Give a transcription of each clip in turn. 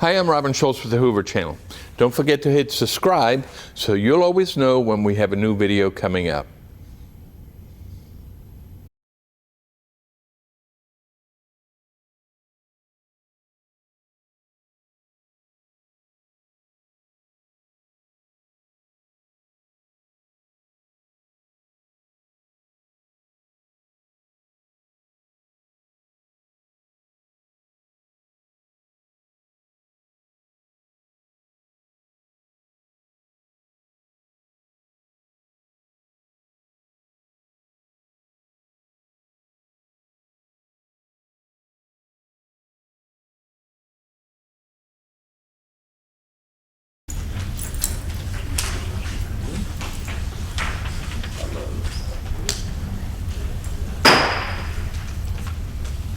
Hi, I'm Robin Schultz with the Hoover Channel. Don't forget to hit subscribe so you'll always know when we have a new video coming up.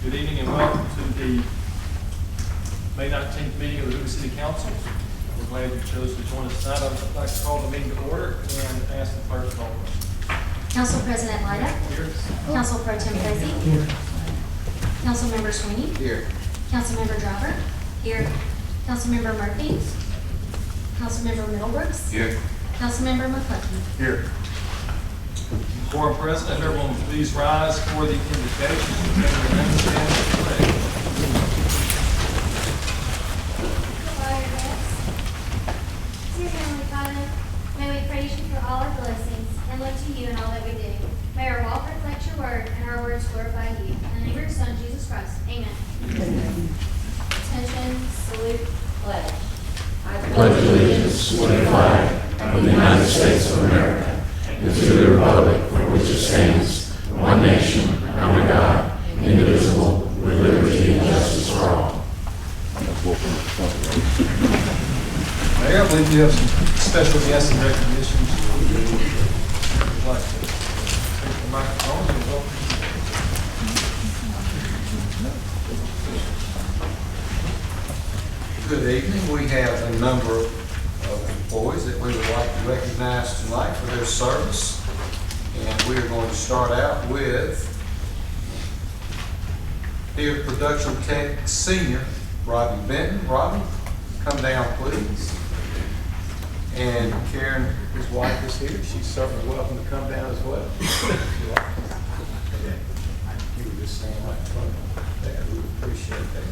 Good evening and welcome to the May 19th meeting of the Hoover City Council. We're glad you chose to join us tonight. I'd like to call the meeting to order and ask the clerk to call the roll. Council President Lyda. Here. Council Pro-Tem Posey. Here. Councilmember Swiney. Here. Councilmember Driver. Here. Councilmember Murphy. Councilmember Middlebrooks. Here. Councilmember McClinton. Here. Quorum present, if everyone would please rise for the invocation. Stand for the pledge. Dear Heavenly Father, may we praise you for all our blessings and look to you in all that we do. May our walk reflect your word and our words glorify you. In the name of your Son, Jesus Christ. Amen. Attention, salute, pledge. I pledge allegiance to the flag of the United States of America and to the republic for which it stands, one nation, under God, indivisible, with liberty and justice for all. Mayor, I believe you have some special guests and recognitions. Would like to take the microphone and welcome. Good evening. We have a number of employees that we would like to recognize tonight for their service. And we are going to start out with Theater Production Tech Senior, Robbie Benton. Robbie, come down please. And Karen, his wife, is here. She's certainly welcome to come down as well. You would just stand right in front of that. We would appreciate that.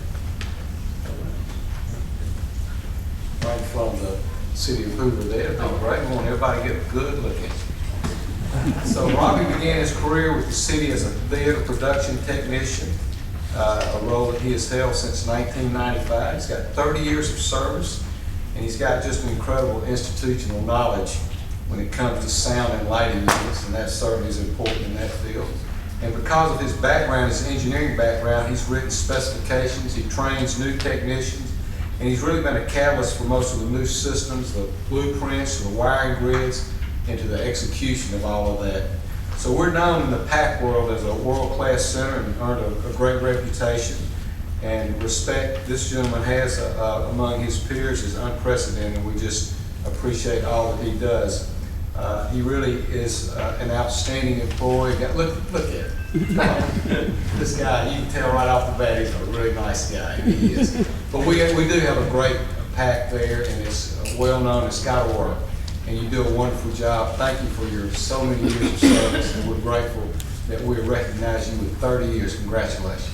Right from the city of Hoover there. It'd be great. We want everybody to get a good look at you. So Robbie began his career with the city as a theater production technician, a role that he has held since 1995. He's got 30 years of service, and he's got just an incredible institutional knowledge when it comes to sound and lighting units, and that certainly is important in that field. And because of his background, his engineering background, he's written specifications, he trains new technicians, and he's really been a catalyst for most of the new systems, the blueprints, the wiring grids, and to the execution of all of that. So we're known in the Paepcke world as a world-class center and earned a great reputation. And respect this gentleman has among his peers is unprecedented. We just appreciate all that he does. He really is an outstanding employee. Look at him. This guy, you can tell right off the bat, he's a really nice guy. He is. But we do have a great pack there, and it's well known. It's got to work, and you do a wonderful job. Thank you for your so many years of service, and we're grateful that we recognize you with 30 years. Congratulations.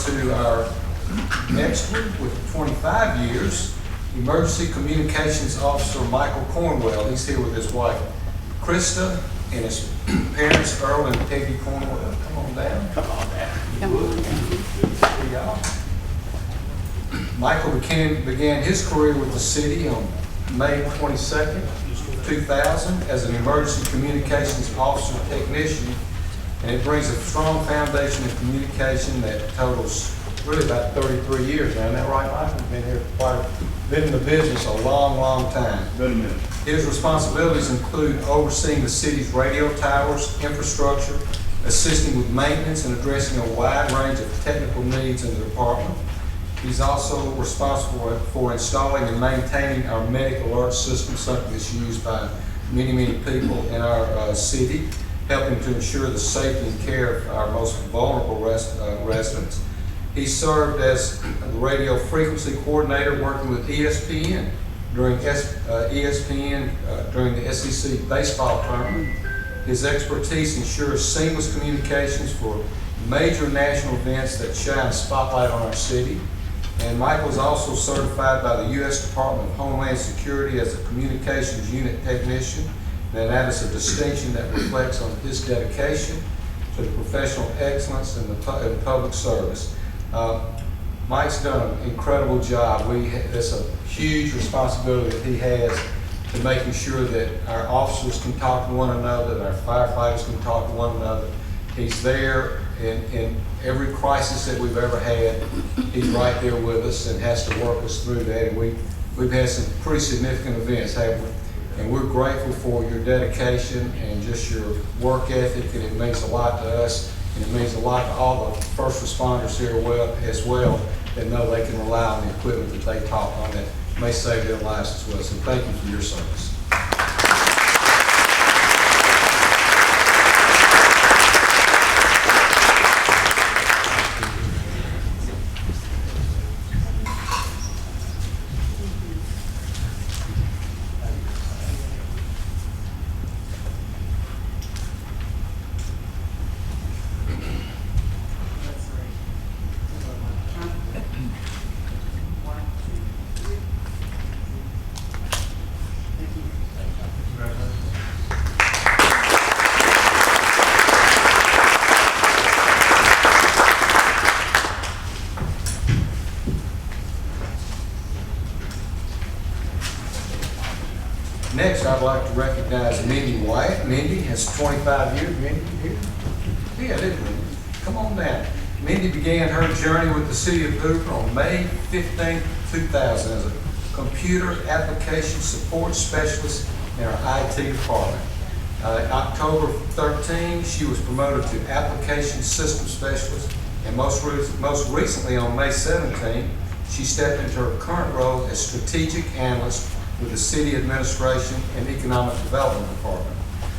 To our next one with 25 years, Emergency Communications Officer Michael Cornwell. He's here with his wife, Khristi, and his parents, Earl and Peggy Cornwell. Come on down. Come on down. Come on. Good to see y'all. Michael began his career with the city on May 22nd, 2000 as an Emergency Communications Officer Technician And it brings a strong foundation of communication that totals really about 33 years now. Isn't that right, Mike? We've been here been in the business a long, long time. Been a minute. His responsibilities include overseeing the city's radio towers, infrastructure, assisting with maintenance, and addressing a wide range of technical needs in the department. He's also responsible for installing and maintaining our medic alert system, something that's used by many, many people in our city, helping to ensure the safety and care of our most vulnerable residents. He served as the radio frequency coordinator working with ESPN during during the SEC baseball tournament. His expertise ensures seamless communications for major national events that shine a spotlight on our city. And Michael is also certified by the U.S. Department of Homeland Security as a communications unit technician. And that is a distinction that reflects on his dedication to the professional excellence in the public service. Mike's done an incredible job. It's a huge responsibility that he has to making sure that our officers can talk to one another, that our firefighters can talk to one another. He's there in every crisis that we've ever had. He's right there with us and has to work us through that. And we've had some pretty significant events, haven't we? And we're grateful for your dedication and just your work ethic, and it means a lot to us, and it means a lot to all the first responders here as well, that know they can rely on the equipment that they talk on that may save their lives as well. So thank you for your service. Next, I'd like to recognize Mindy Wyatt. Mindy has 25 years. Mindy, you here? Yeah, didn't Mindy? Come on down. Mindy began her journey with the City of Hoover on May 15, 2000 as a computer application support specialist in our IT department. October 13, she was promoted to application system specialist, and most recently on May 17, she stepped into her current role as strategic analyst with the City Administration and Economic Development Department.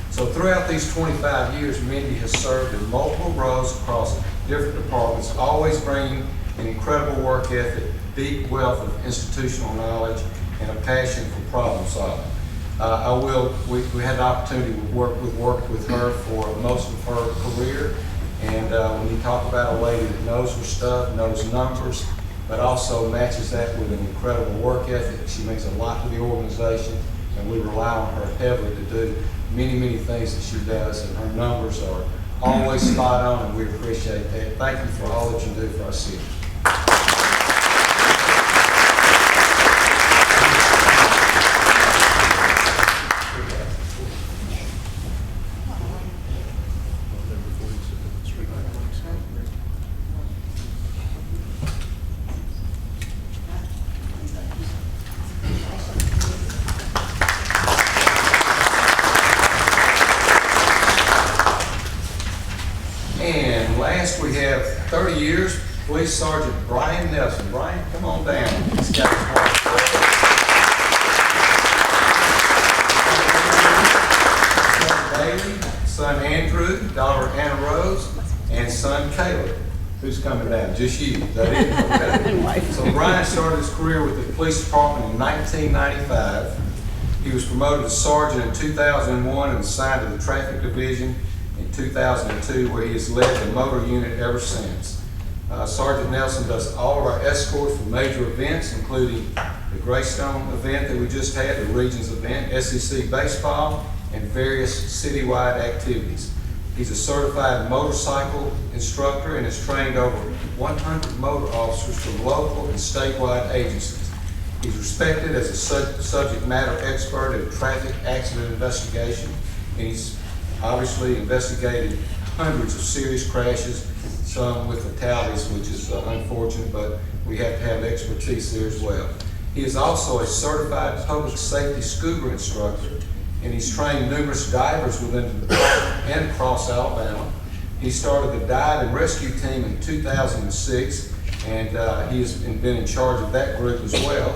So throughout these 25 years, Mindy has served in multiple roles across different departments, always bringing an incredible work ethic, deep wealth of institutional knowledge, and a passion for problem solving. We had the opportunity to work with her for most of her career, and when you talk about a lady that knows her stuff, knows numbers, but also matches that with an incredible work ethic. She means a lot to the organization, and we rely on her heavily to do many, many things that she does, and her numbers are always spot on, and we appreciate that. Thank you for all that you do for our city. And last, we have 30 years, Police Sergeant Brian Nelson. Brian, come on down. He's got his heart. Son Bailey, son Andrew, daughter Anna Rose, and son Caleb. Who's coming down? Just you. Is that it? Okay. So Brian started his career with the police department in 1995. He was promoted to sergeant in 2001 and assigned to the traffic division in 2002, where he has led the motor unit ever since. Sergeant Nelson does all of our escorts for major events, including the Greystone event that we just had, the Regions event, SEC baseball, and various citywide activities. He's a certified motorcycle instructor and has trained over 100 motor officers from local and statewide agencies. He's respected as a subject matter expert in traffic accident investigation, and he's obviously investigated hundreds of serious crashes, some with fatalities, which is unfortunate, but we have to have expertise there as well. He is also a certified public safety scuba instructor, and he's trained numerous divers within the department and across Alabama. He started the dive and rescue team in 2006, and he has been in charge of that group as well.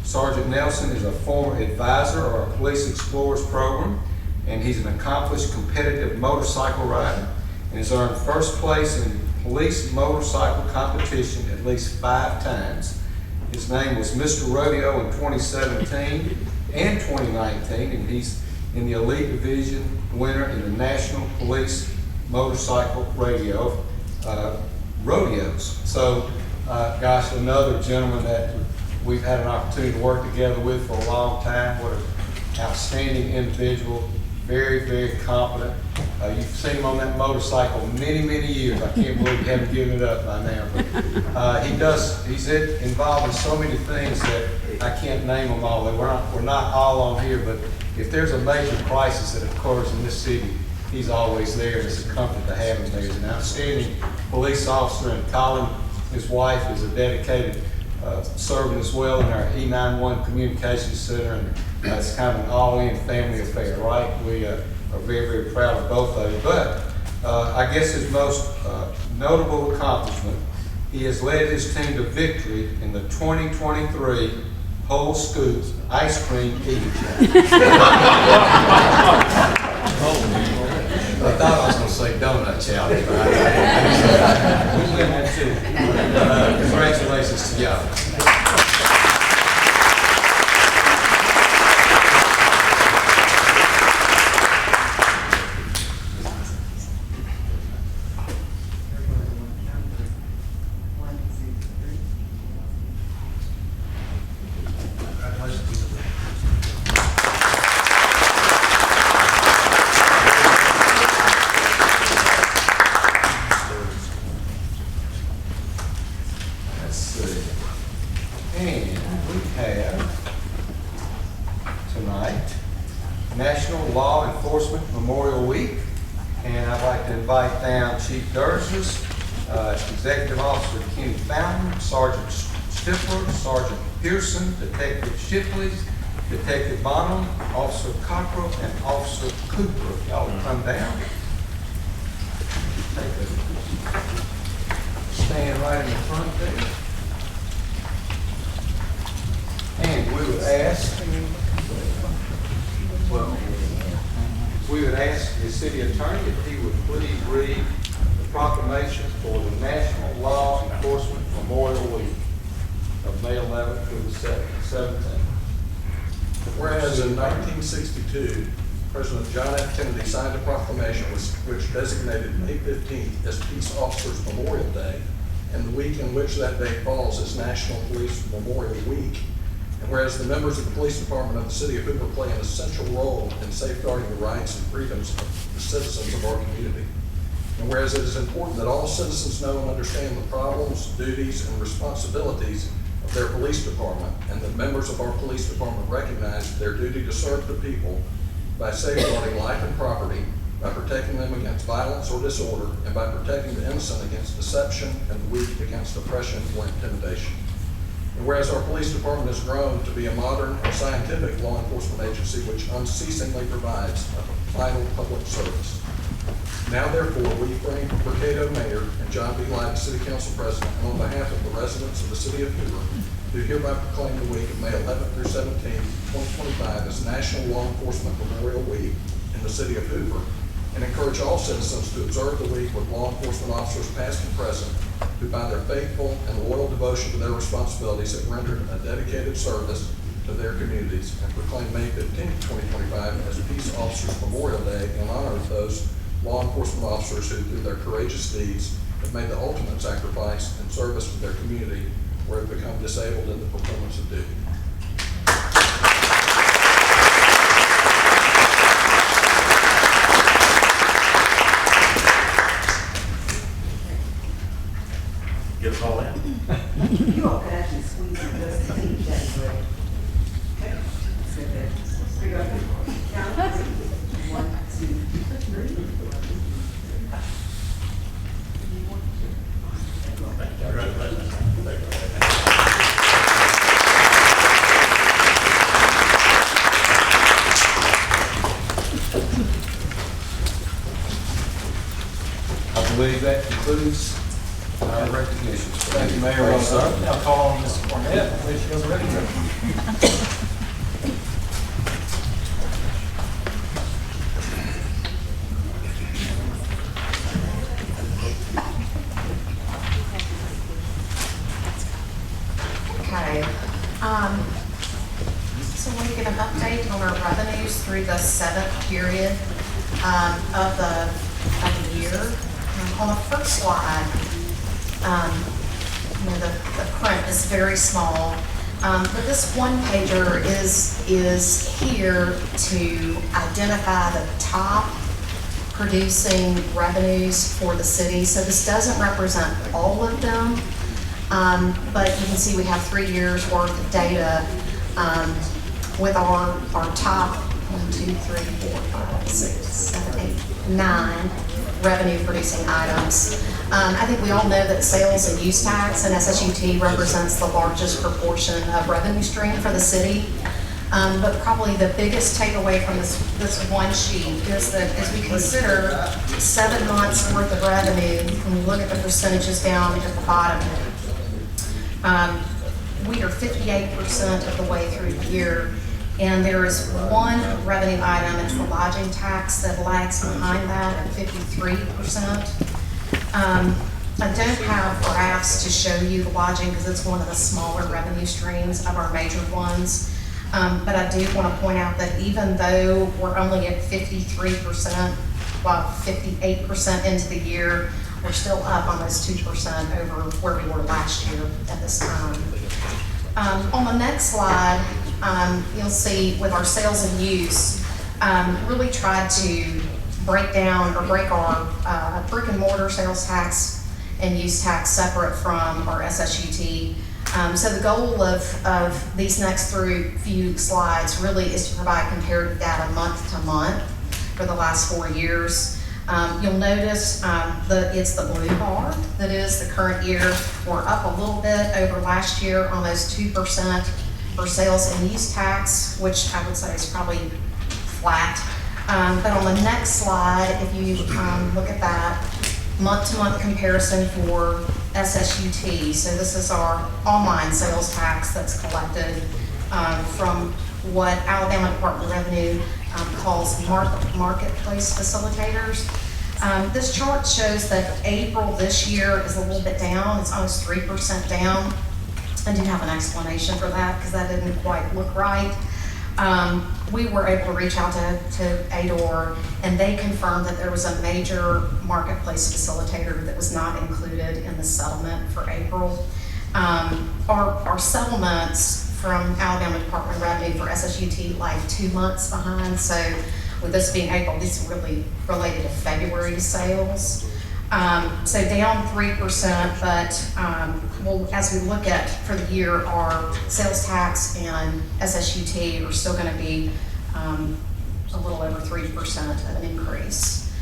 Sergeant Nelson is a former advisor of our Police Explorers program, and he's an accomplished competitive motorcycle rider, and has earned first place in police motorcycle competition at least 5 times. His name was Mr. Rodeo in 2017 and 2019, and he's in the elite division winner in the National Police Motorcycle Rodeos. So, gosh, another gentleman that we've had an opportunity to work together with for a long time. What an outstanding individual, very, very competent. You've seen him on that motorcycle many, many years. I can't believe you haven't given it up by now. But he's involved in so many things that I can't name them all. We're not all on here, but if there's a major crisis that occurs in this city, he's always there. It's a comfort to have him there. He's an outstanding police officer, and Colin, his wife, is a dedicated servant as well in our E91 Communications Center, and it's kind of an all-in family affair, right? We are very, very proud of both of you. But I guess his most notable accomplishment, he has led his team to victory in the 2023 Whole Scoop Ice Cream Eating Challenge. I thought I was going to say donut challenge, but we win that too. Congratulations to y'all. Chief Derzis, Executive Officer Kenny Fountain, Sergeant Stifler, Sergeant Pearson, Detective Shipley, Detective Bonham, Officer Cockrell, and Officer Cooper. Y'all will come down. Stand right in the front there. And we would ask the city attorney if he would please read the proclamation for the National Law Enforcement Memorial Week of May 11th through the 17th. Whereas in 1962, President John F. Kennedy signed a proclamation which designated May 15th as Peace Officers Memorial Day, and the week in which that day falls is National Police Memorial Week. And whereas the members of the police department of the city of Hoover play an essential role in safeguarding the rights and freedoms of the citizens of our community. And whereas it is important that all citizens know and understand the problems, duties, and responsibilities of their police department, and that members of our police department recognize their duty to serve the people by safeguarding life and property, by protecting them against violence or disorder, and by protecting the innocent against deception and the weak against oppression or intimidation. And whereas our police department has grown to be a modern and scientific law enforcement agency which unceasingly provides a vital public service. Now therefore, we, Frank Mercado, Mayor, and John B. Lyda, City Council President, and on behalf of the residents of the City of Hoover, do hereby proclaim the week of May 11th through 17th, 2025 as National Law Enforcement Memorial Week in the City of Hoover, and encourage all citizens to observe the week with law enforcement officers past and present who by their faithful and loyal devotion to their responsibilities have rendered a dedicated service to their communities, and proclaim May 15th, 2025 as Peace Officers Memorial Day in honor of those law enforcement officers who, through their courageous deeds, have made the ultimate sacrifice in service to their community or have become disabled in the performance of duty. Get us all in. You all can actually squeeze it just to teach that way. Okay? Sit there. Figure out the count. 1, 2, 3. I believe that concludes our recognitions. Thank you, Mayor. Well done. Now call on Mr. Cornett, which goes ready. Okay, so we're going to give an update on our revenues through the 7th period of the year. On the first slide, the print is very small, but this one pager is here to identify the top producing revenues for the city. So this doesn't represent all of them. But you can see we have 3 years worth of data with our top 1, 2, 3, 4, 5, 6, 7, 8, 9 revenue producing items. I think we all know that sales and use tax and SSUT represents the largest proportion of revenue stream for the city. But probably the biggest takeaway from this one sheet is that as we consider 7 months worth of revenue, when we look at the percentages down at the bottom, we are 58% of the way through the year, and there is one revenue item, it's the lodging tax, that lags behind that at 53%. I don't have graphs to show you the lodging because it's one of the smaller revenue streams of our major ones, but I do want to point out that even though we're only at 53%, while 58% into the year, we're still up almost 2% over where we were last year at this time. On the next slide, you'll see with our sales and use, really tried to break our brick and mortar sales tax and use tax separate from our SSUT. So the goal of these next few slides really is to provide comparative data month to month for the last 4 years. You'll notice that it's the blue bar that is the current year. We're up a little bit over last year, almost 2% for sales and use tax, which I would say is probably flat. But on the next slide, if you look at that month-to-month comparison for SSUT, so this is our online sales tax that's collected from what Alabama Department of Revenue calls marketplace facilitators. This chart shows that April this year is a little bit down. It's almost 3% down. I do have an explanation for that because that didn't quite look right. We were able to reach out to ADOR, and they confirmed that there was a major marketplace facilitator that was not included in the settlement for April. Our settlements from Alabama Department of Revenue for SSUT like 2 months behind. So with this being April, this is really related to February sales. So down 3%, but well, as we look at for the year, our sales tax and SSUT are still going to be a little over 3% of an increase.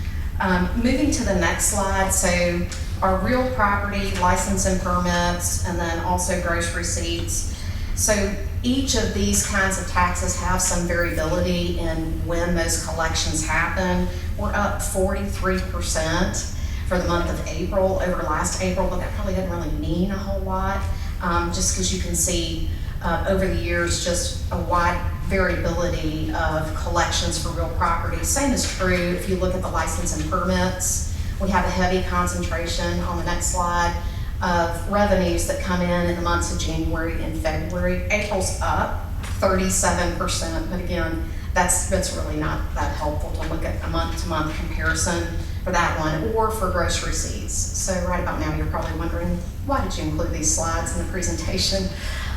Moving to the next slide, so our real property, license and permits, and then also gross receipts. So each of these kinds of taxes have some variability in when those collections happen. We're up 43% for the month of April over last April, but that probably doesn't really mean a whole lot, just because you can see over the years just a wide variability of collections for real property. Same is true if you look at the license and permits. We have a heavy concentration on the next slide of revenues that come in the months of January and February. April's up 37%, but again, that's really not that helpful to look at a month-to-month comparison for that one, or for gross receipts. So right about now, you're probably wondering, why did you include these slides in the presentation?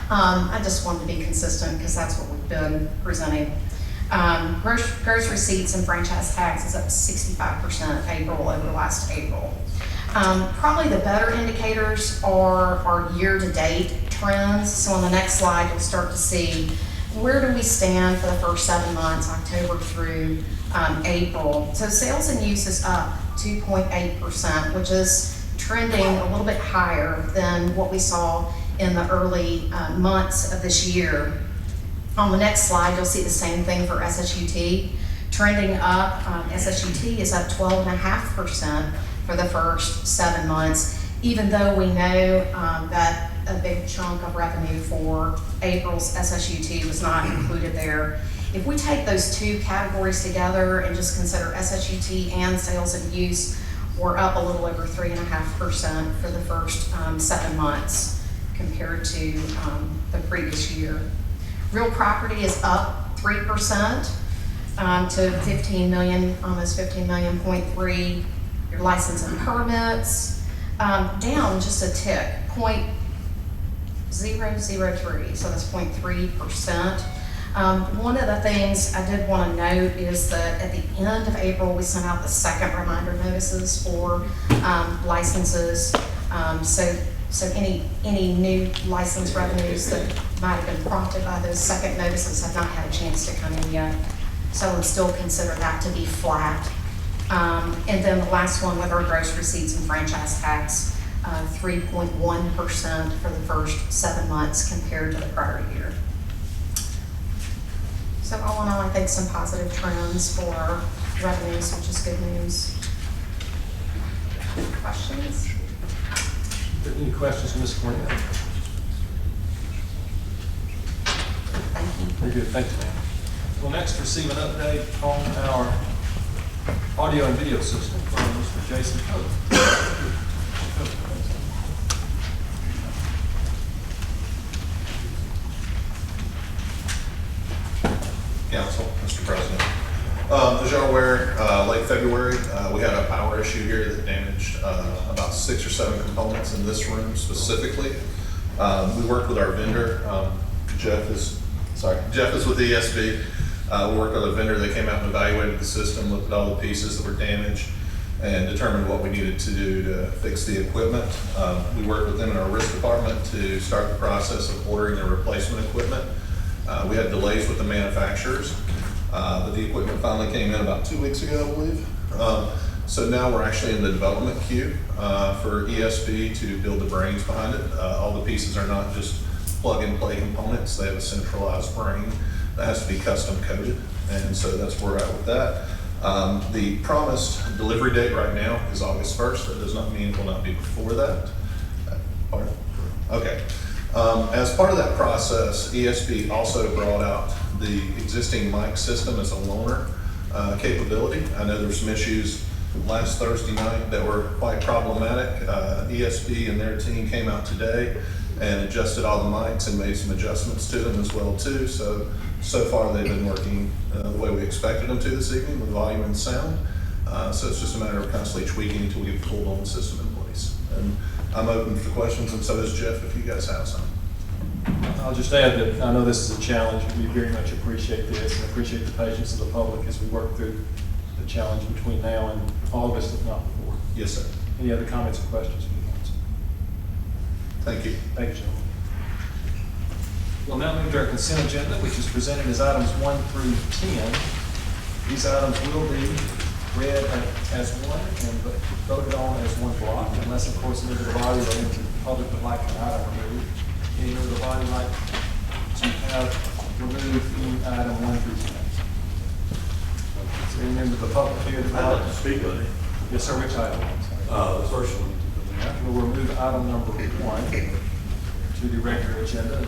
I just wanted to be consistent because that's what we've been presenting. Gross receipts and franchise tax is up 65% April over last April. Probably the better indicators are our year-to-date trends. So on the next slide, you'll start to see where do we stand for the first 7 months, October through April. So sales and use is up 2.8%, which is trending a little bit higher than what we saw in the early months of this year. On the next slide, you'll see the same thing for SSUT. Trending up, SSUT is up 12.5% for the first 7 months, even though we know that a big chunk of revenue for April's SSUT was not included there. If we take those two categories together and just consider SSUT and sales and use, we're up a little over 3.5% for the first 7 months compared to the previous year. Real property is up 3% to 15 million, almost 15 million, 0.3. Your license and permits, down just a tick, 0.003, so that's 0.3%. One of the things I did want to note is that at the end of April, we sent out the second reminder notices for licenses. So any new license revenues that might have been prompted by those second notices have not had a chance to come in yet. So I would still consider that to be flat. And then the last one with our gross receipts and franchise tax, 3.1% for the first 7 months compared to the prior year. So all in all, I think some positive trends for revenues, which is good news. Questions? Any questions from Ms. Cornett? Thank you. Very good, thank you, ma'am. We'll next receive an update on our audio and video system from Mr. Jason Cook. Council, Mr. President. As you're aware, late February, we had a power issue here that damaged about 6 or 7 components in this room specifically. We worked with our vendor. Jeff is with ESB. We worked with a vendor that came out and evaluated the system, looked at all the pieces that were damaged, and determined what we needed to do to fix the equipment. We worked with them in our risk department to start the process of ordering the replacement equipment. We had delays with the manufacturers, but the equipment finally came in about 2 weeks ago, I believe. So now we're actually in the development queue for ESB to build the brains behind it. All the pieces are not just plug-and-play components. They have a centralized brain that has to be custom coded, and so that's where we're at with that. The promised delivery date right now is August 1st. That does not mean it will not be before that. Pardon? Okay. As part of that process, ESB also brought out the existing mic system as a loaner capability. I know there were some issues last Thursday night that were quite problematic. ESB and their team came out today and adjusted all the mics and made some adjustments to them as well too. So far they've been working the way we expected them to this evening with volume and sound. So it's just a matter of constantly tweaking until we get the full on system in place. And I'm open for questions, and so is Jeff if you guys have some. I'll just add that I know this is a challenge. We very much appreciate this and appreciate the patience of the public as we work through the challenge between now and August, if not before. Yes, sir. Any other comments or questions from the council? Thank you. Thank you, gentlemen. We'll now move to our consent agenda, which is presented as items 1 through 10. These items will be read as one and voted on as one block, unless, of course, a member of the body or a member of the public would like an item removed. Any member of the body like to have removed any item 1 through 10? Is there any member of the public here that would I'd like like to speak on it. Yes, sir. Which item? The first one. We'll remove item number 1 to the regular agenda.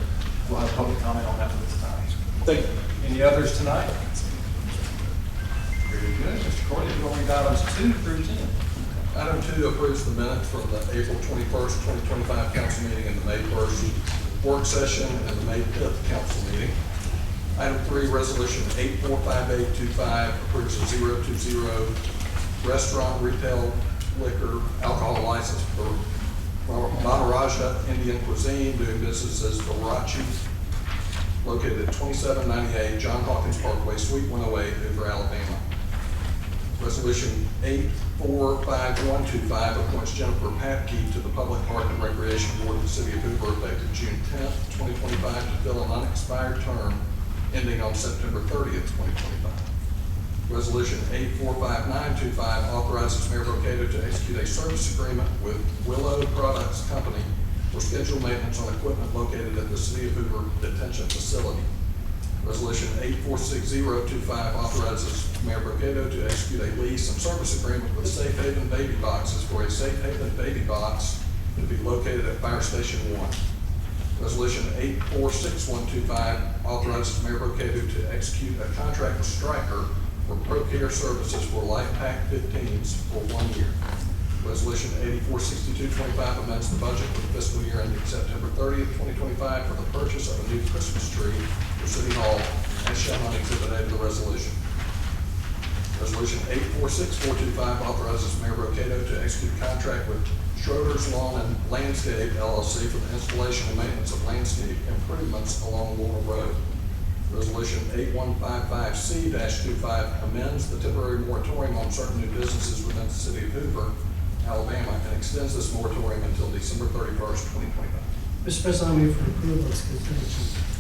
We'll have public comment on that for this time. Thank you. Any others tonight? Very good. Mr. Cornett, you're going to read items 2 through 10. Item 2 approves the minutes from the April 21st, 2025 council meeting and the May 1st work session and the May 5th council meeting. Item 3, resolution 845825 approves a 020 restaurant, retail, liquor, alcohol license for Maharaja Indian Cuisine doing business as Varachi, located at 2798 John Hawkins Parkway, Suite 108, Hoover, Alabama. Resolution 845125 appoints Jennifer Paepcke to the Public Park and Recreation Board of the City of Hoover effective June 10th, 2025 to fill an unexpired term ending on September 30th, 2025. Resolution 845925 authorizes Mayor Brocato to execute a service agreement with Willow Products Company for scheduled maintenance on equipment located at the City of Hoover Detention Facility. Resolution 846025 authorizes Mayor Brocato to execute a lease and service agreement with Safe Haven Baby Boxes for a Safe Haven Baby Box to be located at Fire Station 1. Resolution 846125 authorizes Mayor Brocato to execute a contract with Stryker for ProCare services for Life Pack 15s for 1 year. Resolution 846225 amends the budget for the fiscal year ending September 30th, 2025 for the purchase of a new Christmas tree for City Hall as shown on Exhibit A of the resolution. Resolution 846425 authorizes Mayor Brocato to execute a contract with Schroeder's Lawn and Landscape LLC for the installation and maintenance of landscape improvements along Warner Road. Resolution 8155C-25 amends the temporary moratorium on certain new businesses within the City of Hoover, Alabama, and extends this moratorium until December 31st, 2025. Mr. President, I move for approval of this consent.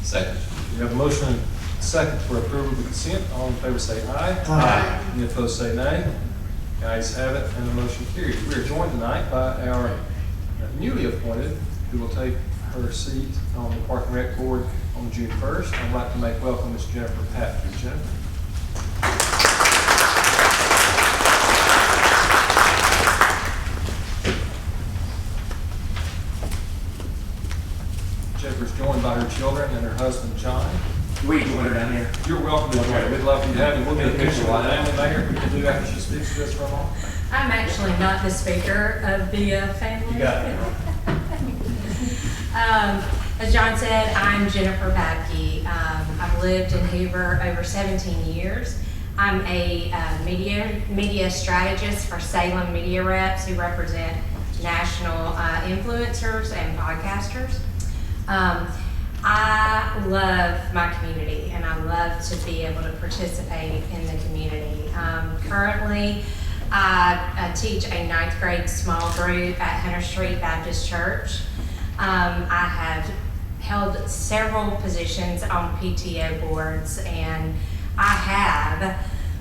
Second. We have a motion and a second for approval of the consent. All in favor say aye. Aye. Any opposed say nay. The ayes have it, and the motion carries. We are joined tonight by our newly appointed, who will take her seat on the Park and Rec Board on June 1st. I'd like to make welcome Ms. Jennifer Paepcke. Jennifer. Jennifer's joined by her children and her husband, John. We can put her down here. You're welcome to join. We'd love for you to have you. We'll get a picture of the mayor. We can do after she speaks to us for a moment. I'm actually not the speaker of the family. You got it. As John said, I'm Jennifer Paepcke. I've lived in Hoover over 17 years. I'm a media strategist for Salem Media Reps who represent national influencers and podcasters. I love my community and I love to be able to participate in the community. Currently, I teach a 9th grade small group at Hunter Street Baptist Church. I have held several positions on PTO boards, and I have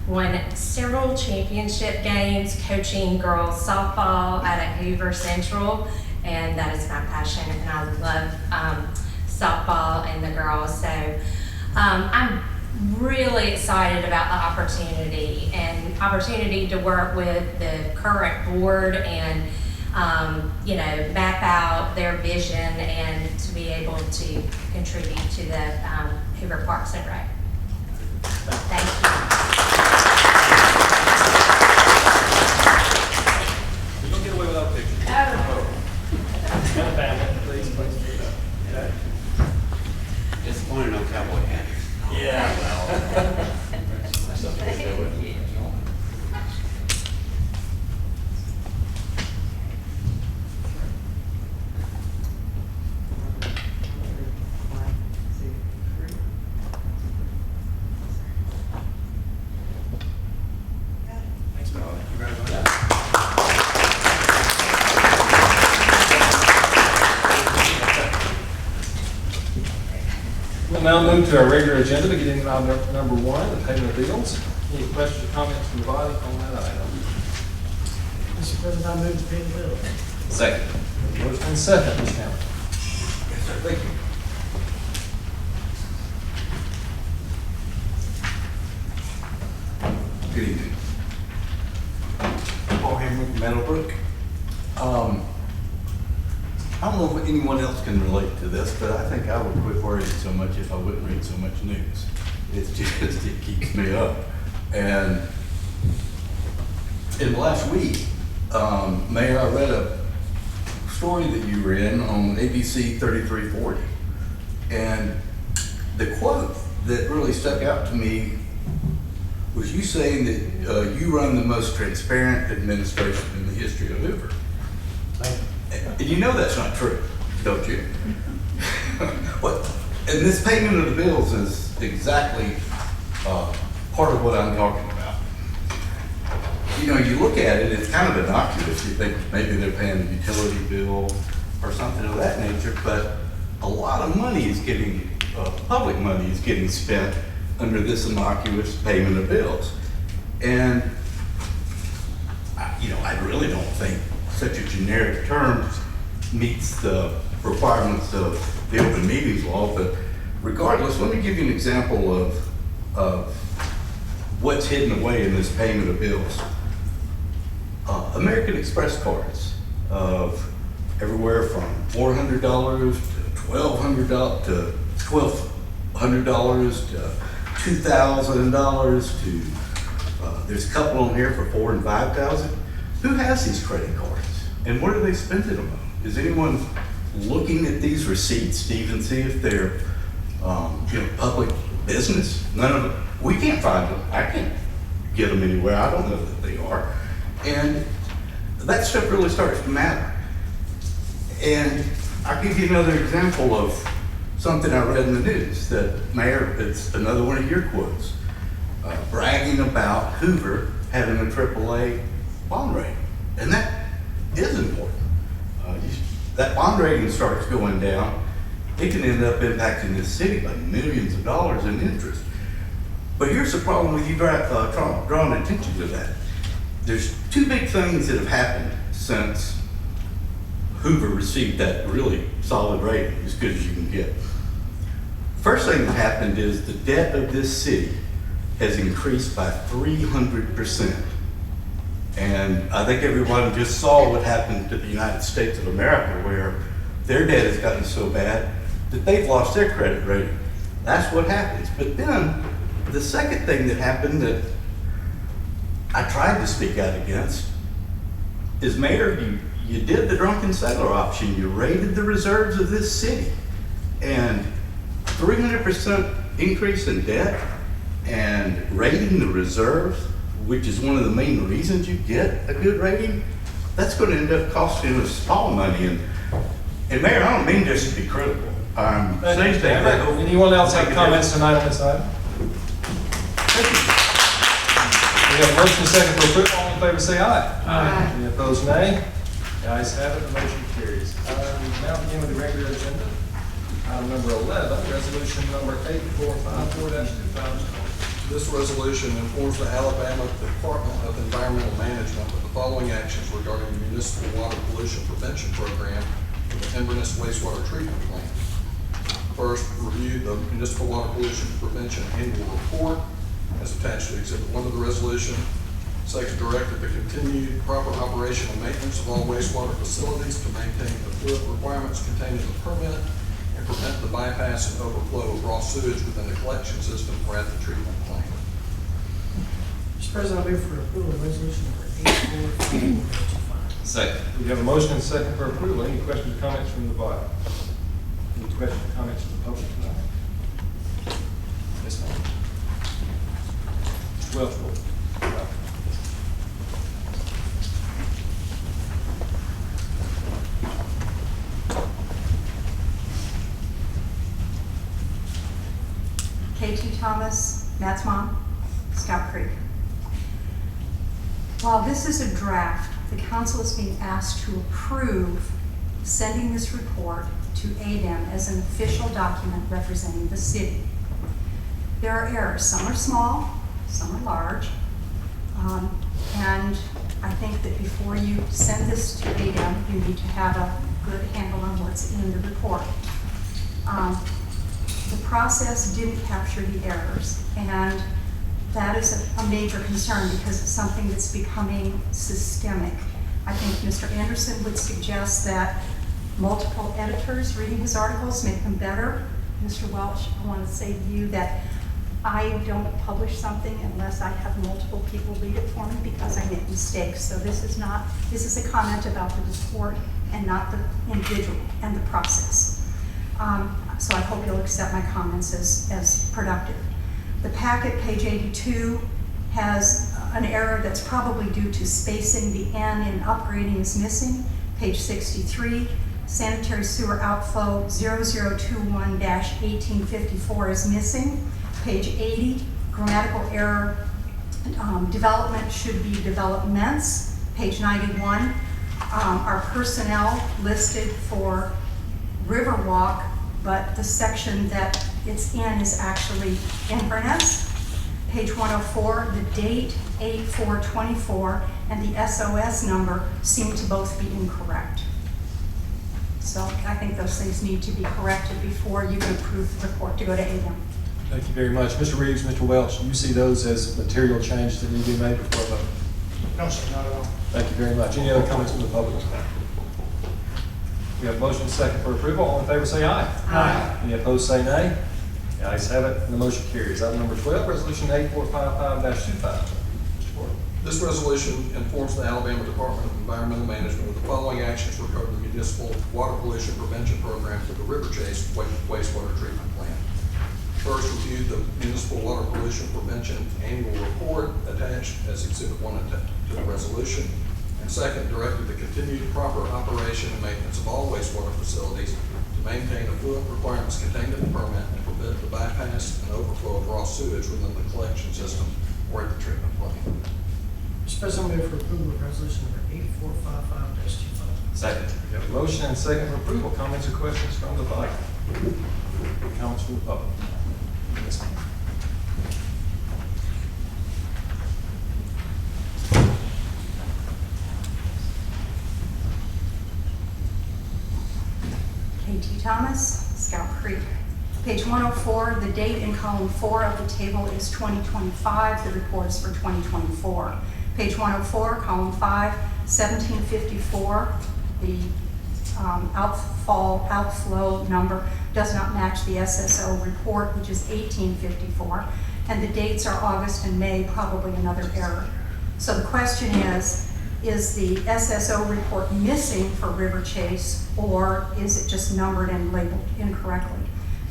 won several championship games coaching girls softball at Hoover Central, and that is my passion, and I love softball and the girls. So I'm really excited about the opportunity to work with the current board and map out their vision and to be able to contribute to the Hoover Parks and Rec. Thank you. You don't get away without a picture. Oh. And a family, please do that. Okay. Disappointed no cowboy hat. Yeah, well. We'll now move to our regular agenda, beginning with item number 1, the payment of bills. Any questions or comments from the body on that item? Mr. President, I move to pay the bill. Second. Motion and second, Ms. Hamrick. Yes, sir. Thank you. Good evening. Paul Hamrick, Middlebrooks. I don't know if anyone else can relate to this, but I think I would quit worrying so much if I wouldn't read so much news. It keeps me up. And in the last week, Mayor, I read a story that you ran on ABC 3340. And the quote that really stuck out to me was you saying that you run the most transparent administration in the history of Hoover. And you know that's not true, don't you? And this payment of the bills is exactly part of what I'm talking about. You know, you look at it, it's kind of innocuous. You think maybe they're paying a utility bill or something of that nature, but a lot of money is getting, public money is getting spent under this innocuous payment of bills. And, I really don't think such a generic term meets the requirements of the open meetings law, but regardless, let me give you an example of what's hidden away in this payment of bills. American Express cards of everywhere from $400 to $1,200 to $1,200 to $2,000 to there's a couple on here for $4,000 and $5,000. Who has these credit cards, and what are they spending them on? Is anyone looking at these receipts to even see if they're public business? None of them. We can't find them. I can't get them anywhere. I don't know that they are. And that stuff really starts to matter. And I'll give you another example of something I read in the news that Mayor, it's another one of your quotes, bragging about Hoover having a AAA bond rating. And that is important. That bond rating starts going down, it can end up impacting this city by millions of dollars in interest. But here's the problem with you drawing attention to that. There's two big things that have happened since Hoover received that really solid rating, as good as you can get. First thing that happened is the debt of this city has increased by 300%. And I think everyone just saw what happened to the United States of America, where their debt has gotten so bad that they've lost their credit rating. That's what happens. But then the second thing that happened that I tried to speak out against is, Mayor, you did the drunken sailor option. You raided the reserves of this city. And 300% increase in debt and raiding the reserves, which is one of the main reasons you get a good rating, that's going to end up costing us all money. And Mayor, I don't mean just to be critical. I'm saying that. Anyone else have comments tonight on this item? We have a motion and second for approval. All in favor say aye. Aye. Any opposed, nay. The ayes have it, the motion carries. We now begin with the regular agenda. Item number 11, resolution number 8454-2020. This resolution informs the Alabama Department of Environmental Management of the following actions regarding the Municipal Water Pollution Prevention Program for the Inverness Wastewater Treatment Plant. First, review the Municipal Water Pollution Prevention Annual Report as attached to Exhibit 1 of the resolution. Second, directed the continued proper operation and maintenance of all wastewater facilities to maintain the fluid requirements contained in the permit and prevent the bypass and overflow of raw sewage within the collection system or at the treatment plant. Mr. President, I move for approval of resolution number 8454-2025. Second. We have a motion and second for approval. Any questions or comments from the body? Any questions or comments from the public tonight? Yes, ma'am. Mr. Welch, roll. K.T. Thomas, Matt's mom, Scout Creek. While this is a draft, the council is being asked to approve sending this report to ADEM as an official document representing the city. There are errors. Some are small, some are large. And I think that before you send this to ADEM, you need to have a good handle on what's in the report. The process didn't capture the errors, and that is a major concern because it's something that's becoming systemic. I think Mr. Anderson would suggest that multiple editors reading his articles make them better. Mr. Welch, I want to say to you that I don't publish something unless I have multiple people read it for me because I make mistakes. So this is a comment about the report and not the individual and the process. So I hope you'll accept my comments as productive. The packet, page 82, has an error that's probably due to spacing. The N in upgrading is missing. Page 63, sanitary sewer outflow 0021-1854 is missing. Page 80, grammatical error, development should be developments. Page 91, our personnel listed for Riverwalk, but the section that it's in is actually Inverness. Page 104, the date 8424, and the SOS number seem to both be incorrect. So I think those things need to be corrected before you can approve the report to go to AM. Thank you very much. Mr. Reeves, Mr. Welch, do you see those as material changes that need to be made before a vote? No, sir, not at all. Thank you very much. Any other comments from the public? We have a motion and a second for approval. All in favor say aye. Aye. Any opposed say nay. The ayes have it, and the motion carries. Item number 12, resolution 8455-25. Mr. Gordon. This resolution informs the Alabama Department of Environmental Management of the following actions regarding the municipal water pollution prevention program for the River Chase wastewater treatment plant. First, review the municipal water pollution prevention annual report attached as Exhibit 1 to the resolution. And second, directed the continued proper operation and maintenance of all wastewater facilities to maintain effluent requirements contained in the permit and prevent the bypass and overflow of raw sewage within the collection system or at the treatment plant. Mr. President, I move for approval of resolution number 8455-25. Second. We have a motion and a second for approval. Comments or questions from the body? Comments from the public? Yes, ma'am. K.T. Thomas, Scout Creek. Page 104, the date in column 4 of the table is 2025. The report is for 2024. Page 104, column 5, 1754. The outflow number does not match the SSO report, which is 1854. And the dates are August and May, probably another error. So the question is the SSO report missing for River Chase, or is it just numbered and labeled incorrectly?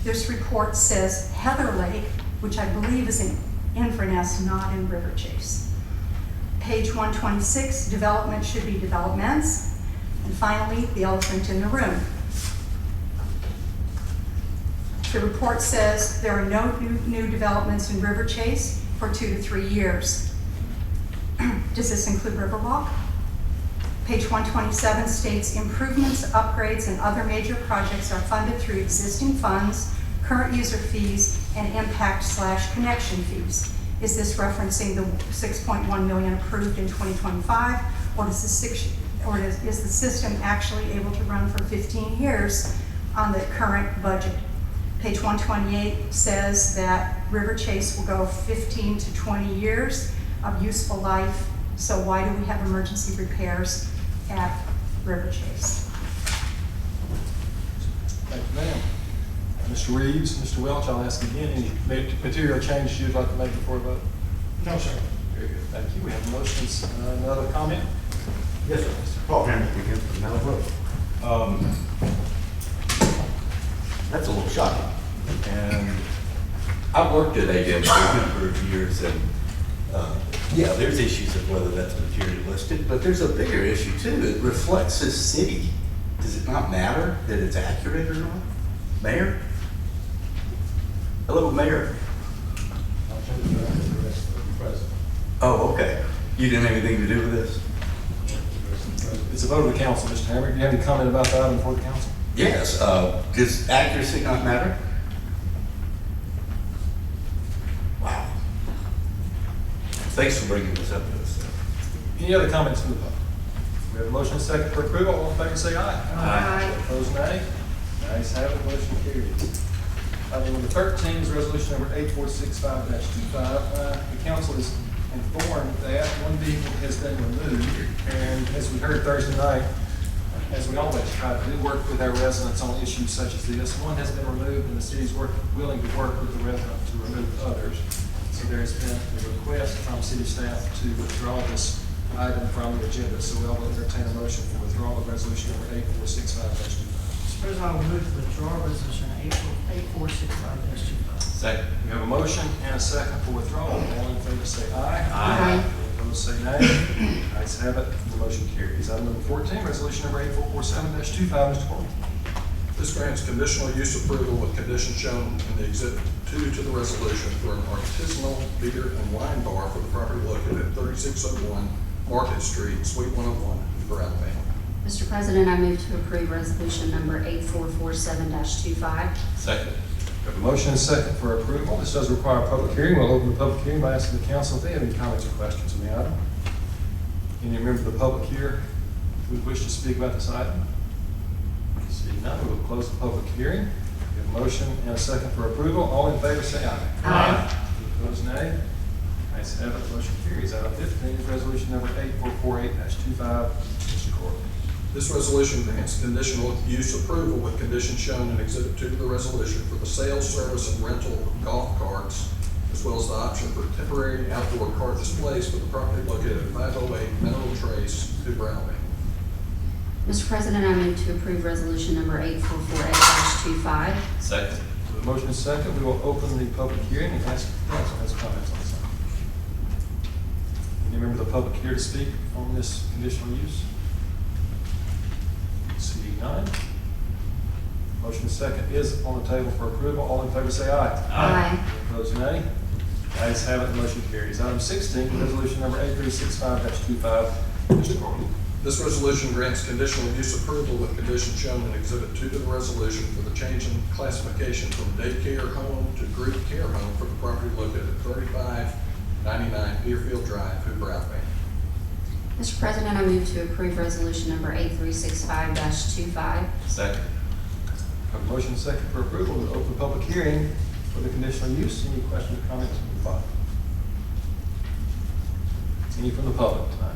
This report says Heather Lake, which I believe is in Inverness, not in River Chase. Page 126, development should be developments. And finally, the elephant in the room. The report says there are no new developments in River Chase for 2 to 3 years. Does this include Riverwalk? Page 127 states improvements, upgrades, and other major projects are funded through existing funds, current user fees, and impact/connection fees. Is this referencing the $6.1 million approved in 2025, or is the system actually able to run for 15 years on the current budget? Page 128 says that River Chase will go 15 to 20 years of useful life. So why do we have emergency repairs at River Chase? Thank you, ma'am. Mr. Reeves, Mr. Welch, I'll ask again, any material changes you'd like to make before the vote? No, sir. Very good, thank you. We have motions. Another comment? Yes, sir. Paul Hamrick again from Middlebrooks. That's a little shocking. And I've worked at ADM for a few years, and yeah, there's issues of whether that's materialistic, but there's a bigger issue too. It reflects this city. Does it not matter that it's accurate or not? Mayor? Hello, Mayor. I'll turn it back to the rest of the president. Oh, okay. You didn't have anything to do with this? It's a vote of the council, Mr. Hamrick. Do you have any comment about the item before the council? Yes. Does accuracy not matter? Wow. Thanks for bringing this up to us. Any other comments from the public? We have a motion and a second for approval. All in favor say aye. Aye. Opposed, nay. The ayes have it, motion carries. Item number 13 is resolution number 8465-25. The council is informed that one vehicle has been removed, and as we heard Thursday night, as we always try to do, work with our residents on issues such as this. One has been removed, and the city is willing to work with the resident to remove others. So there has been a request from city staff to withdraw this item from the agenda. So we will entertain a motion for withdrawal of resolution number 8465-25. Mr. President, I will move to withdraw resolution 8465-25. Second. We have a motion and a second for withdrawal. All in favor say aye. Aye. Opposed say nay. Ayes have it. The motion carries. Item number 14, resolution number 8447-25. Mr. Cornwell. This grants conditional use approval with conditions shown in the Exhibit 2 to the resolution for an artisanal beer and wine bar for the property located at 3601 Market Street, Suite 101, Hoover, Alabama. Mr. President, I move to approve resolution number 8447-25. Second. We have a motion and a second for approval. This does require a public hearing. We'll open the public hearing by asking the council if they have any comments or questions on the item. Any member of the public here who would wish to speak about this item? Seeing none, we will close the public hearing. We have a motion and a second for approval. All in favor, say aye. Aye. Opposed, nay. Ayes have it, motion carries. Item 15 is resolution number 8448-25. Mr. Court. This resolution grants conditional use approval with conditions shown in Exhibit 2 to the resolution for the sale, service, and rental of golf carts, as well as the option for temporary outdoor cart displays for the property located at 508 Mineral Trace, Hoover. Mr. President, I move to approve resolution number 8448-25. Second. With a motion and second, we will open the public hearing and ask if the council has comments on this item. Any member of the public here to speak on this conditional use? Seeing none. Motion and second is on the table for approval. All in favor say aye. Aye. Opposed, nay. Ayes have it, the motion carries. Item 16, resolution number 8365-25. Mr. Cornwell. This resolution grants conditional use approval with conditions shown in Exhibit 2 to the resolution for the change in classification from daycare home to group care home for the property located at 3599 Deerfield Drive, Hoover. Mr. President, I move to approve resolution number 8365-25. Second. Have a motion and second for approval. We'll open the public hearing for the conditional use. Any questions or comments from the public? Any from the public tonight?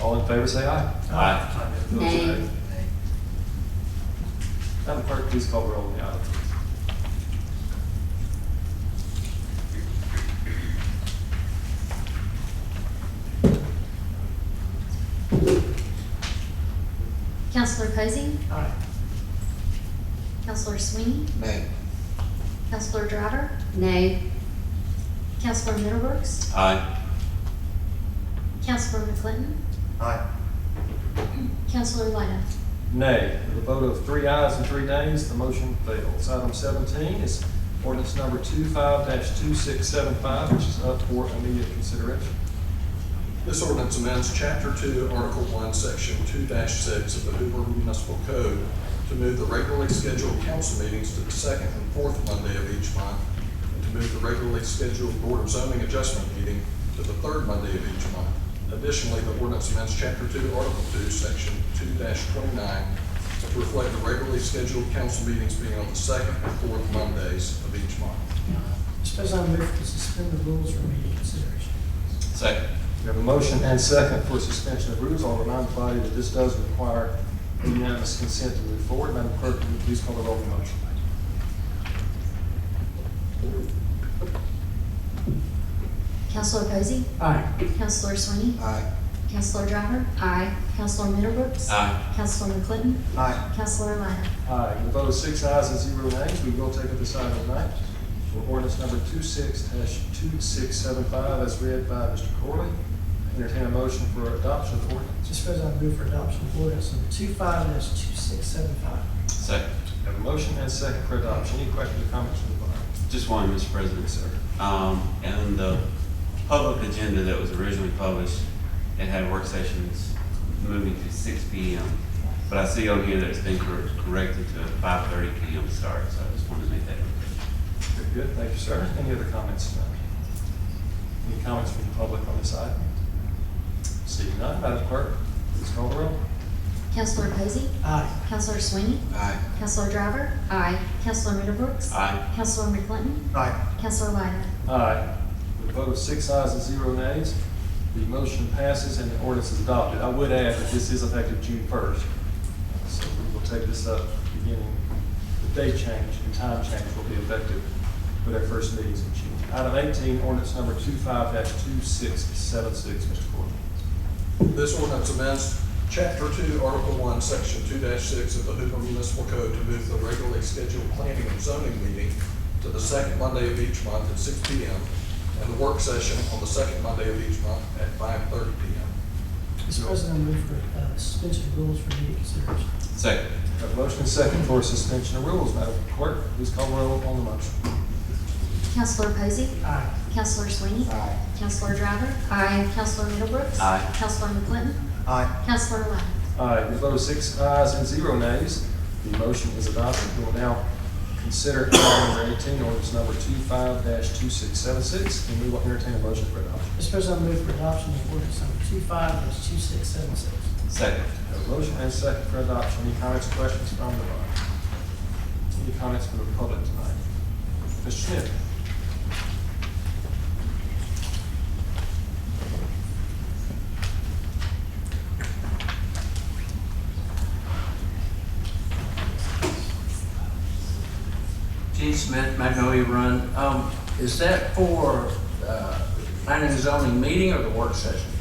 All in favor say aye. Aye. Opposed, Nay. Madam Clerk, please call the roll on the item. Councilor Posey? Aye. Councilor Swiney? Nay. Councilor Driver? Nay. Councilor Middlebrooks? Aye. Councilor McClinton? Aye. Councilor Lyda? Nay. With a vote of 3 ayes and 3 nays, the motion fails. Item 17 is ordinance number 25-2675, which is up for immediate consideration. This ordinance amends Chapter 2, Article 1, Section 2-6 of the Hoover Municipal Code to move the regularly scheduled council meetings to the second and fourth Monday of each month, and to move the regularly scheduled Board of Zoning Adjustment meeting to the third Monday of each month. Additionally, the ordinance amends Chapter 2, Article 2, Section 2-29 to reflect the regularly scheduled council meetings being on the second and fourth Mondays of each month. Mr. President, I move to suspend the rules for immediate consideration. Second. We have a motion and second for suspension of rules. I'll remind the body that this does require unanimous consent to move forward. Madam Clerk, will you please call the roll on the motion? Councilor Posey? Aye. Councilor Swiney? Aye. Councilor Driver? Aye. Councilor Middlebrooks? Aye. Councilor McClinton? Aye. Councilor Lyda? Aye. With a vote of 6 ayes and 0 nays, we will take up this item tonight for ordinance number 26-2675 as read by Mr. Corley. Entertain a motion for adoption of the ordinance. Mr. President, I move for adoption of ordinance number 25-2675. Second. We have a motion and second for adoption. Any questions or comments from the body? Just one, Mr. President. Sir. And the public agenda that was originally published, it had work sessions moving to 6 p.m. But I see on here that it's been corrected to 5:30 p.m. start, so I just wanted to make that clear. Very good. Thank you, sir. Any other comments tonight? Any comments from the public on this item? Seeing none, Madam Clerk, please call the roll. Councilor Posey? Aye. Councilor Swiney? Aye. Councilor Driver? Aye. Councilor Middlebrooks? Aye. Councilor McClinton? Aye. Councilor Lyda? Aye. With a vote of 6 ayes and 0 nays, the motion passes and the ordinance is adopted. I would add that this is effective June 1st. So we will take this up beginning, the date change and time change will be effective with our first meetings in June. Item 18, ordinance number 25-2676, Mr. Court. This ordinance amends Chapter 2, Article 1, Section 2-6 of the Hoover Municipal Code to move the regularly scheduled planning and zoning meeting to the second Monday of each month at 6 p.m. and the work session on the second Monday of each month at 5:30 p.m. Mr. President, I move for suspension of rules for immediate consideration. Second. We have a motion and second for suspension of rules. Madam Clerk, please call the roll on the motion. Councilor Posey? Aye. Councilor Swiney? Aye. Councilor Driver? Aye. Councilor Middlebrooks? Aye. Councilor McClinton? Aye. Councilor Lyda? Aye. With a vote of 6 ayes and 0 nays, the motion is adopted. We will now consider item number 18, ordinance number 25-2676, and we will entertain a motion for adoption. Mr. President, I move for adoption of ordinance number 25-2676. Second. Have a motion and a second for adoption. Any comments or questions from the body? Any comments from the public tonight? Mr. Smith? Gene Smith, Magnolia Run. Is that for planning and zoning meeting or the work session?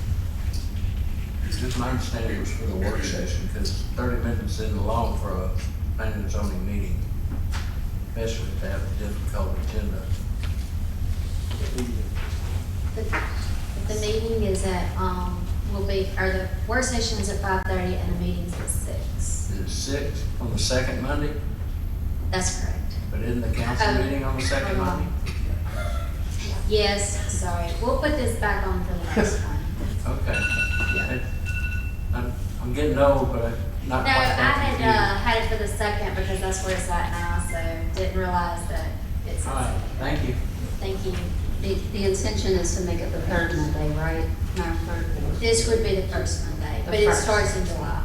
Just my understanding it was for the work session, because 30 minutes isn't long for a planning and zoning meeting, especially if they have a difficult agenda. The meeting is at, the work session is at 5:30 and the meeting's at 6. Is it 6 on the second Monday? That's correct. But isn't the council meeting on the second hold on. Monday? Yes, sorry. We'll put this back on for the next one. Okay. I'm getting old, but I'm not No, quite I that had confused. had it for the second because that's where it's at now, so didn't realize that it's. All right, thank you. Thank you. The intention is to make it the third Monday, right? Madam Clerk? This would be the first Monday, The but it first. starts in July.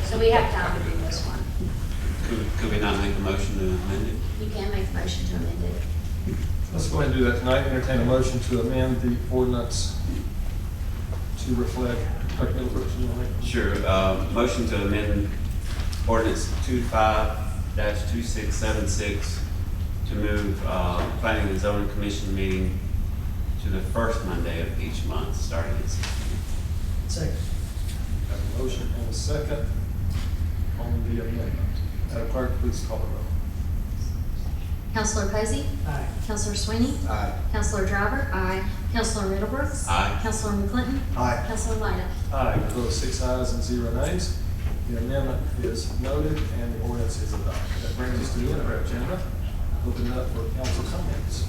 So we have time to do this one. Could we not make a motion to amend it? You can make a motion to amend it. Let's go ahead and do that tonight. Entertain a motion to amend the ordinance to reflect. Dr. Middlebrooks, you want to make? Sure. Motion to amend ordinance 25-2676 to move planning and zoning commission meeting to the first Monday of each month, starting at 6 p.m. Second. Have a motion and a second on the amendment. Madam Clerk, please call the roll. Counselor Posey? Aye. Counselor Swiney? Aye. Counselor Driver? Aye. Counselor Middlebrooks? Aye. Counselor McClinton? Aye. Counselor Lyda? Aye, a vote of 6 ayes and 0 nays. The amendment is noted and the ordinance is adopted. That brings us to the end of our agenda. Open it up for council comments.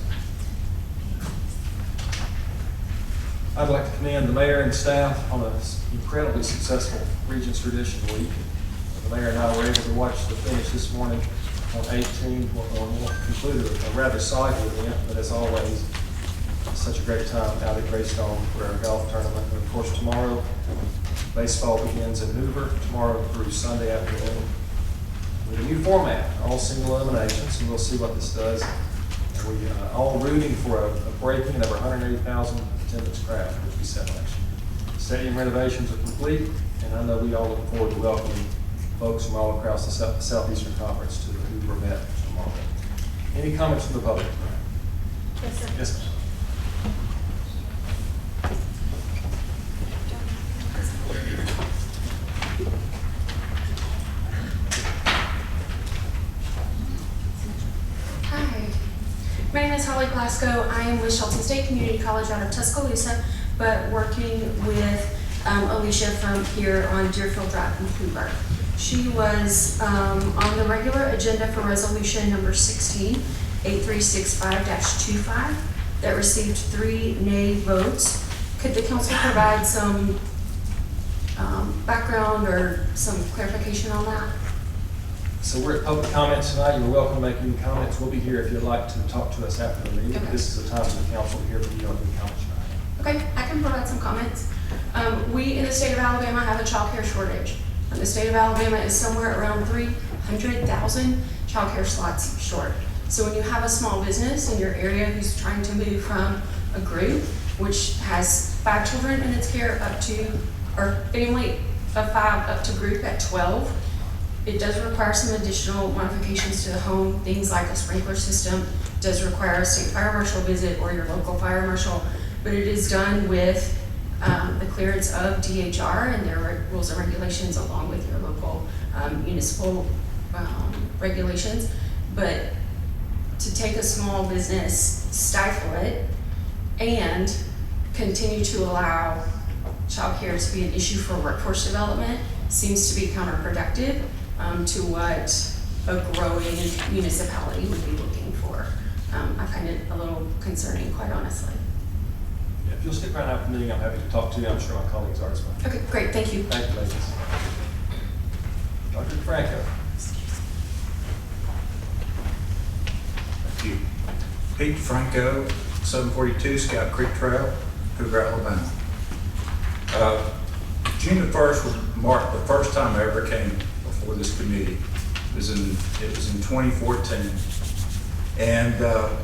I'd like to commend the mayor and staff on an incredibly successful Regents Tradition Week. The mayor and I were able to watch the finish this morning on 18, concluded a rather soggy event, but as always, such a great time out at Greystone for our golf tournament. And of course, tomorrow, baseball begins in Hoover, tomorrow through Sunday afternoon, with a new format, all single eliminations, and we'll see what this does. And we are all rooting for a breaking of our 180,000 attendance crowd, which we set last year. Stadium renovations are complete, and I know we all look forward to welcoming folks from all across the Southeastern Conference to the Hoover Met tomorrow. Any comments from the public tonight? Yes, sir. Yes, ma'am. Hi, my name is Holly Glasgow. I am with Schultz State Community College out of Tuscaloosa, but working with Alicia from here on Deerfield Drive in Hoover. She was on the regular agenda for resolution number 16, 8365-25, that received 3 nay votes. Could the council provide some background or some clarification on that? So we're at public comments tonight. You're welcome to make any comments. We'll be here if you'd like to talk to us after the meeting. Okay. This is the time for the council to hear from you on any comments you have. Okay, I can provide some comments. We in the state of Alabama have a child care shortage. The state of Alabama is somewhere around 300,000 child care slots short. So when you have a small business in your area who's trying to move from a group which has 5 children in its care up to, or family of 5 up to group at 12, it does require some additional modifications to the home, things like a sprinkler system, does require a state fire marshal visit or your local fire marshal, but it is done with the clearance of DHR and their rules and regulations along with your local municipal regulations. But to take a small business, stifle it, and continue to allow childcare to be an issue for workforce development seems to be counterproductive to what a growing municipality would be looking for. I find it a little concerning, quite honestly. Yeah, if you'll stick around after the meeting, I'm happy to talk to you. I'm sure my colleagues are as well. Okay, great, thank you. Thank you, ladies. Dr. DeFranco. Pete DeFranco, 742 Scout Creek Trail, Hoover, Alabama. June the 1st would mark the first time I ever came before this committee. It was in 2014. And the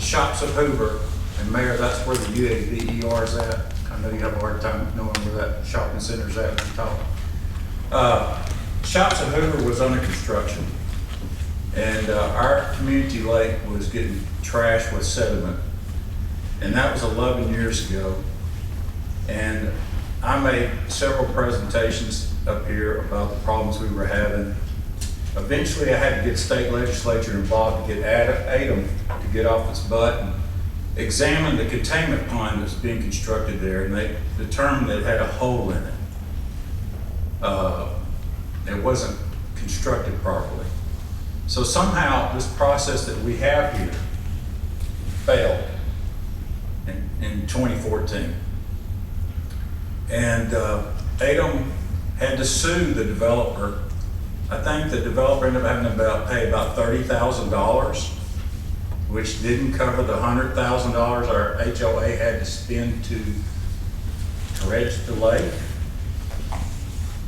shops of Hoover, and Mayor, that's where the UAVER is at. I know you have a hard time knowing where that shopping center is at on top. Shops of Hoover was under construction. And our community lake was getting trashed with sediment. And that was 11 years ago. And I made several presentations up here about the problems we were having. Eventually, I had to get state legislature involved to get ADAM to get off its butt and examine the containment pond that's being constructed there, and they determined that it had a hole in it. It wasn't constructed properly. So somehow, this process that we have here failed in 2014. And ADAM had to sue the developer. I think the developer ended up having to pay about $30,000, which didn't cover the $100,000 our HOA had to spend to dredge the lake.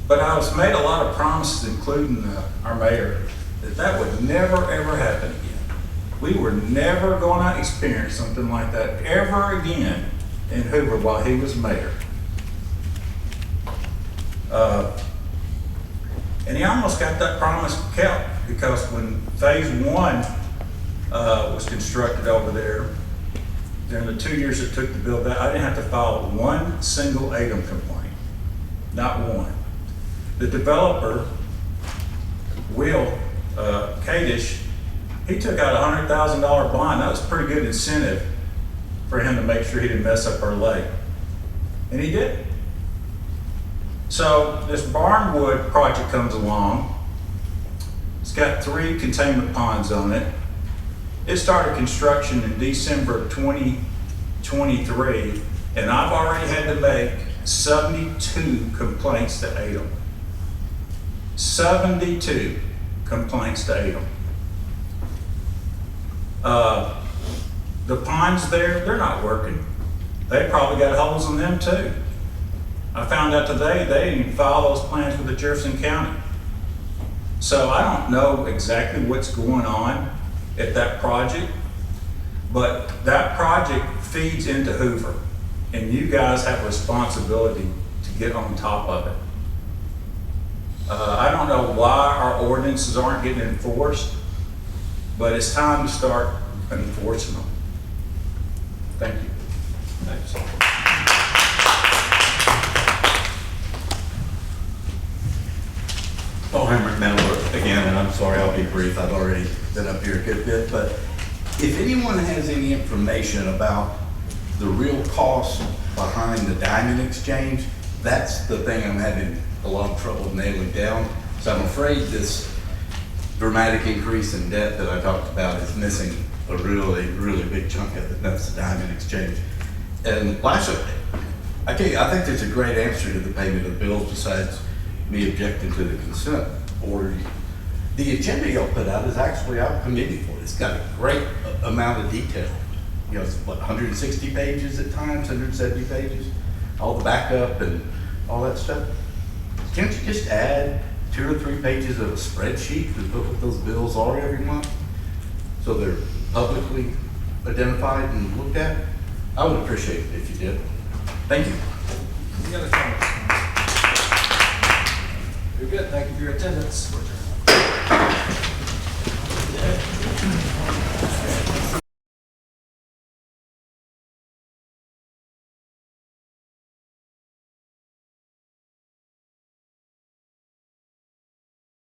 But I was made a lot of promises, including our mayor, that would never ever happen again. We were never going to experience something like that ever again in Hoover while he was mayor. And he almost got that promise kept, because when phase 1 was constructed over there, during the 2 years it took to build that, I didn't have to file one single ADAM complaint, not one. The developer, Will Kadish, he took out a $100,000 bond. That was a pretty good incentive for him to make sure he didn't mess up our lake. And he did. So this Barnwood project comes along. It's got 3 containment ponds on it. It started construction in December of 2023, and I've already had to make 72 complaints to ADAM. 72 complaints to ADAM. The ponds there, they're not working. They probably got holes in them too. I found out today they didn't even file those plans with the Jefferson County. So I don't know exactly what's going on at that project, but that project feeds into Hoover, and you guys have a responsibility to get on top of it. I don't know why our ordinances aren't getting enforced, but it's time to start enforcing them. Thank you. Thanks. Hamrick, Middlebrooks again, and I'm sorry, I'll be brief. I've already been up here a good bit, but if anyone has any information about the real cost behind the diamond exchange, that's the thing I'm having a lot of trouble nailing down. So I'm afraid this dramatic increase in debt that I talked about is missing a really, really big chunk of it. That's the diamond exchange. And lastly, I think there's a great answer to the payment of bills besides me objecting to the consent order. The agenda y'all put out is actually our committee for it. It's got a great amount of detail. You know, it's what, 160 pages at times, 170 pages, all the backup and all that stuff. Can't you just add 2 or 3 pages of a spreadsheet to put what those bills are every month, so they're publicly identified and looked at? I would appreciate it if you did. Thank you. Any other comments? You're good. Thank you for your attendance.